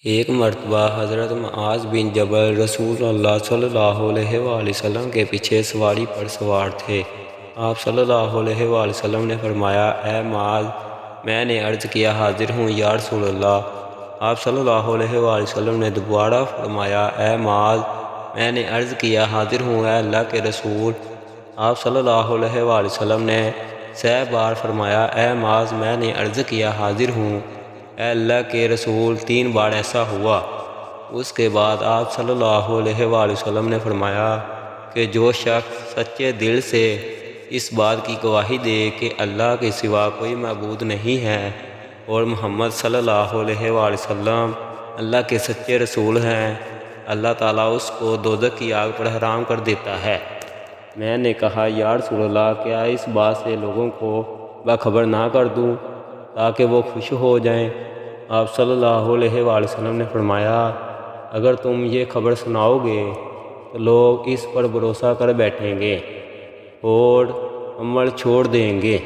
ایک مرتبہ حضرت معاذ بن جبل رسول اللہ صلی اللہ علیہ وآلہ وسلم کے پیچھے سواری پر سوار تھے۔ آپ صلی اللہ علیہ وآلہ وسلم نے فرمایا، اے معاذ، میں نے عرض کیا حاضر ہوں یا رسول اللہ۔ آپ صلی اللہ علیہ وآلہ وسلم نے دوبارہ فرمایا، اے معاذ، میں نے عرض کیا حاضر ہوں اے اللہ کے رسول۔ آپ صلی اللہ علیہ وآلہ وسلم نے 6 بار فرمایا، اے معاذ، میں نے عرض کیا حاضر ہوں اے اللہ کے رسول۔ 3 بار ایسا ہوا۔ اس کے بعد آپ صلی اللہ علیہ وآلہ وسلم نے فرمایا کہ جو شخص سچے دل سے اس بات کی گواہی دے کہ اللہ کے سوا کوئی معبود نہیں ہے اور محمد صلی اللہ علیہ وآلہ وسلم اللہ کے سچے رسول ہیں، اللہ تعالیٰ اس کو دوزخ کی آگ پر حرام کر دیتا ہے۔ میں نے کہا، یا رسول اللہ، کیا اس بات سے لوگوں کو باخبر نہ کر دوں تاکہ وہ خوش ہو جائیں؟ آپ صلی اللہ علیہ وآلہ وسلم نے فرمایا، اگر تم یہ خبر سناؤ گے تو لوگ اس پر بھروسہ کر بیٹھیں گے اور عمل چھوڑ دیں گے۔